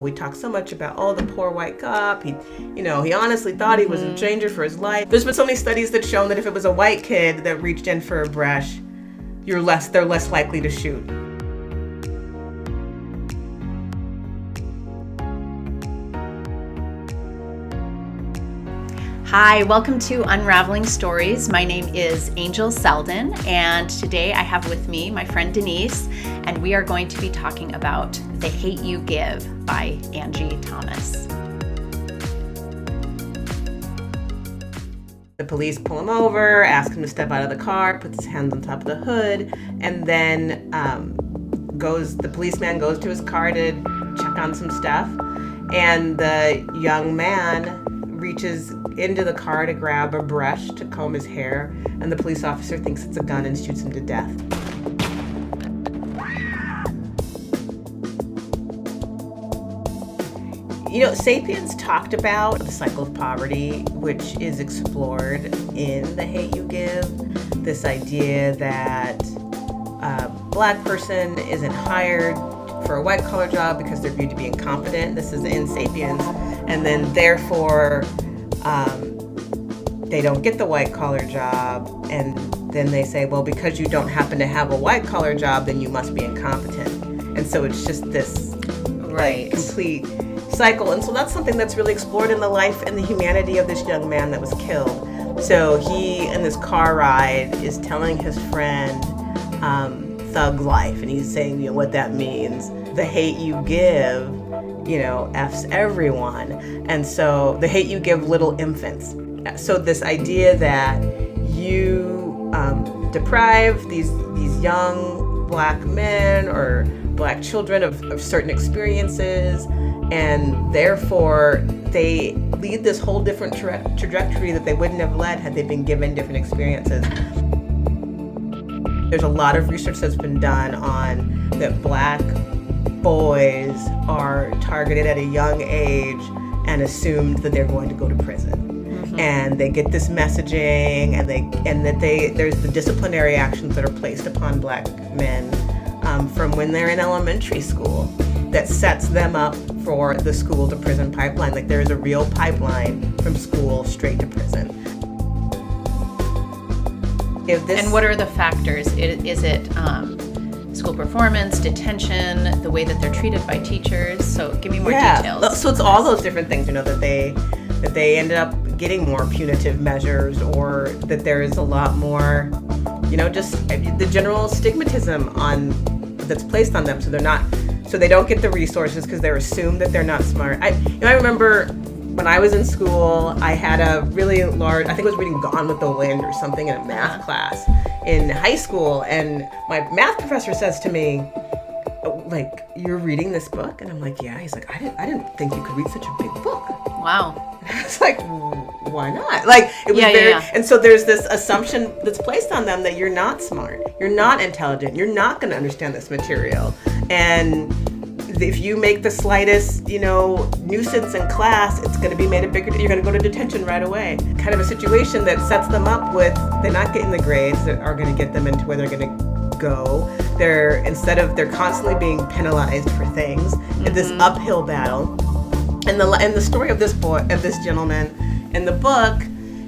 We talk so much about, oh, the poor white cop. He honestly thought he was in danger for his life. There's been so many studies that shown that if it was a white kid that reached in for a brush, they're less likely to shoot. Hi, welcome to Unraveling Stories. My name is Angel Selden, and today I have with me my friend Denise, and we are going to be talking about The Hate U Give by Angie Thomas. The police pull him over, ask him to step out of the car, puts his hands on top of the hood, and then the policeman goes to his car to check on some stuff, and the young man reaches into the car to grab a brush to comb his hair, and the police officer thinks it's a gun and shoots him to death. Sapiens talked about the cycle of poverty, which is explored in The Hate U Give. This idea that a black person isn't hired for a white-collar job because they're viewed to be incompetent. This is in Sapiens. And then therefore, they don't get the white-collar job. And then they say, well, because you don't happen to have a white-collar job, then you must be incompetent. And so it's just this complete cycle. And so that's something that's really explored in the life and the humanity of this young man that was killed. So he, in this car ride, is telling his friend thug life, and he's saying, what that means. The hate you give, F's everyone. And so the hate you give little infants. So this idea that you deprive these young black men or black children of certain experiences, and therefore they lead this whole different trajectory that they wouldn't have led had they been given different experiences. There's a lot of research that's been done on that black boys are targeted at a young age and assumed that they're going to go to prison. Mm-hmm. And they get this messaging, and there's the disciplinary actions that are placed upon black men from when they're in elementary school that sets them up for the school to prison pipeline. Like, there is a real pipeline from school straight to prison. And what are the factors? Is it school performance, detention, the way that they're treated by teachers? So give me more details. So it's all those different things, that they ended up getting more punitive measures, or that there is a lot more, just the general stigmatism that's placed on them. So they don't get the resources because they're assumed that they're not smart. I remember when I was in school, I had a really large, I think I was reading Gone with the Wind or something in a math class in high school. And my math professor says to me, you're reading this book? And I'm like, yeah. He's like, I didn't think you could read such a big book. Wow. And I was like, why not? It was And so there's this assumption that's placed on them that you're not smart, you're not intelligent, you're not going to understand this material. And if you make the slightest, nuisance in class, it's going to be made a bigger, you're going to go to detention right away. Kind of a situation that sets them up with, they're not getting the grades that are going to get them into where they're going to go. They're constantly being penalized for things. Mm-hmm. This uphill battle. And the story of this gentleman in the book,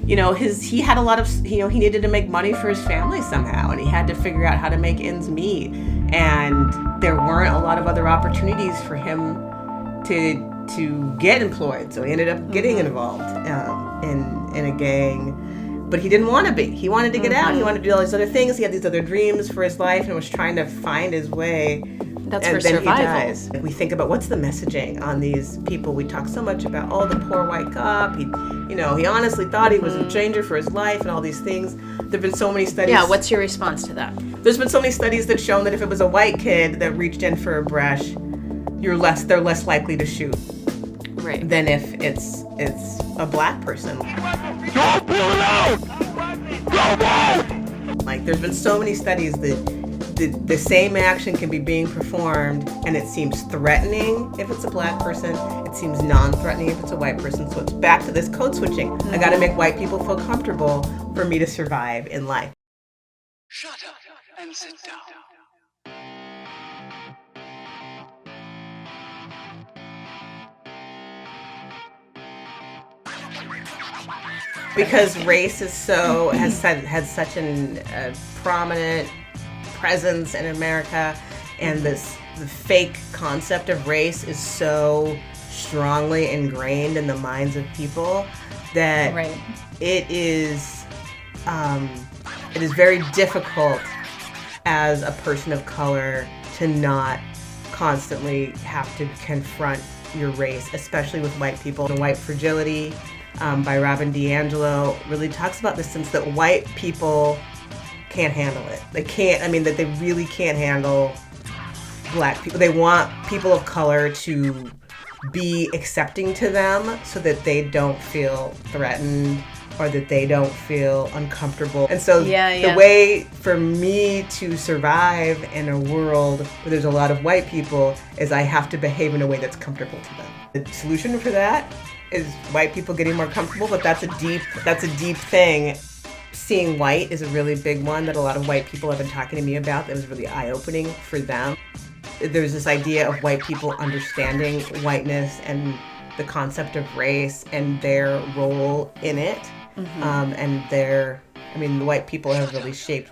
he had a lot of, he needed to make money for his family somehow, and he had to figure out how to make ends meet. And there weren't a lot of other opportunities for him to get employed. So he ended up getting involved in a gang, but he didn't want to be. He wanted to get out. He wanted to do all these other things. He had these other dreams for his life and was trying to find his way. That's and for then survival. He dies. We think about what's the messaging on these people. We talk so much about, oh, the poor white cop. He honestly thought he was in danger for his life and all these things. There've been so many studies. Yeah, what's your response to that? There's been so many studies that shown that if it was a white kid that reached in for a brush, they're less likely to shoot. Right. Than if it's a black person. Don't pull it out! There's been so many studies that the same action can be being performed, and it seems threatening if it's a black person, it seems non-threatening if it's a white person. So it's back to this code switching. Mm-hmm. I gotta make white people feel comfortable for me to survive in life. Shut up and sit down. Because race is had such a prominent presence in America, and the fake concept of race is so strongly ingrained in the minds of people that it is very difficult as a person of color to not constantly have to confront your race, especially with white people. The White Fragility by Robin DiAngelo really talks about the sense that white people can't handle it. That they really can't handle black people. They want people of color to be accepting to them so that they don't feel threatened or that they don't feel uncomfortable. And so the way for me to survive in a world where there's a lot of white people is I have to behave in a way that's comfortable to them. The solution for that is white people getting more comfortable, but that's a deep thing. Seeing white is a really big one that a lot of white people have been talking to me about that was really eye-opening for them. There's this idea of white people understanding whiteness and the concept of race and their role in it. And the white people have really shaped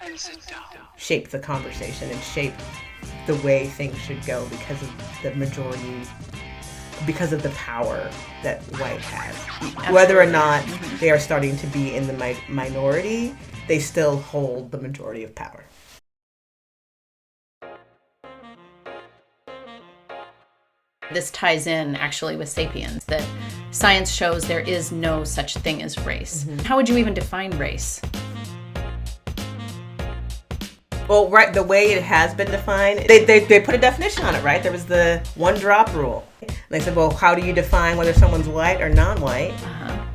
the conversation and shaped the way things should go because of the majority, because of the power that white has. Absolutely. Whether or not they are starting to be in the minority, they still hold the majority of power. This ties in actually with Sapiens, that science shows there is no such thing as race. How would you even define race? Well, the way it has been defined, they put a definition on it, right? There was the one drop rule. And they said, well, how do you define whether someone's white or non-white?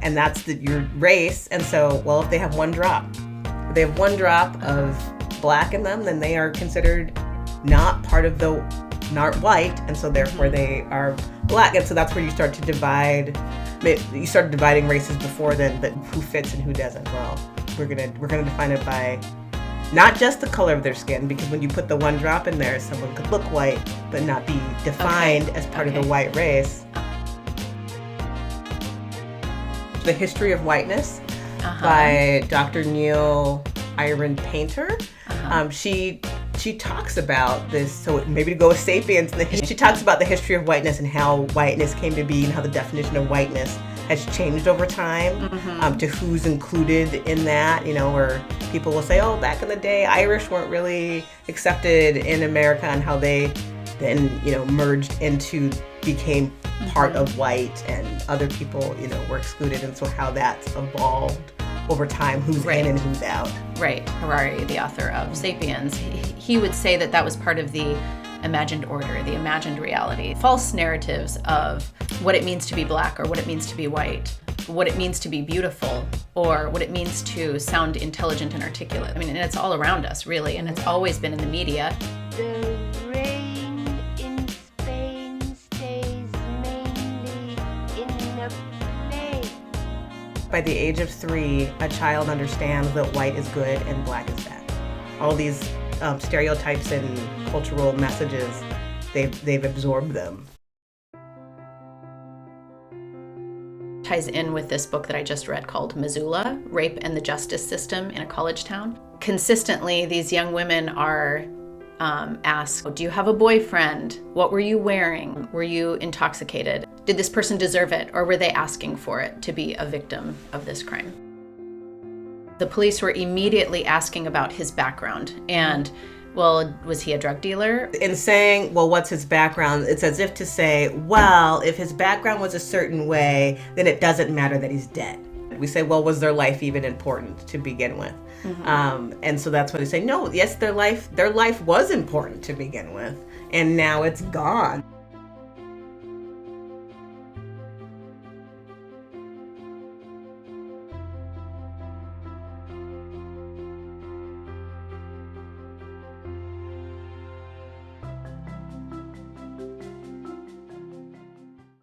And that's your race. And so, well, if they have one drop of black in them, then they are considered not part of not white, and so therefore they are black. And so that's where you start to divide. You started dividing races before then, but who fits and who doesn't? Well, we're gonna define it by not just the color of their skin, because when you put the one drop in there, someone could look white but not be defined as part of the white race. The History of Whiteness by Dr. Neil Iron Painter. She talks about this, so maybe to go with Sapiens, she talks about the history of whiteness and how whiteness came to be and how the definition of whiteness has changed over time, to who's included in that, where people will say, oh, back in the day, Irish weren't really accepted in America, and how they then, merged became part of white, and other people, were excluded, and so how that's evolved over time, who's in and who's out. Right. Harari, the author of Sapiens, he would say that was part of the imagined order, the imagined reality. False narratives of what it means to be black or what it means to be white, what it means to be beautiful, or what it means to sound intelligent and articulate. And it's all around us, really, and it's always been in the media. The rain in Spain stays mainly in the plain. By the age of 3, a child understands that white is good and black is bad. All these stereotypes and cultural messages, they've absorbed them. Ties in with this book that I just read called Missoula, Rape and the Justice System in a College Town. Consistently, these young women are asked, do you have a boyfriend? What were you wearing? Were you intoxicated? Did this person deserve it, or were they asking for it to be a victim of this crime? The police were immediately asking about his background and, well, was he a drug dealer? In saying, well, what's his background, it's as if to say, well, if his background was a certain way, then it doesn't matter that he's dead. We say, well, was their life even important to begin with? And so that's what they say. No, yes, their life was important to begin with, and now it's gone.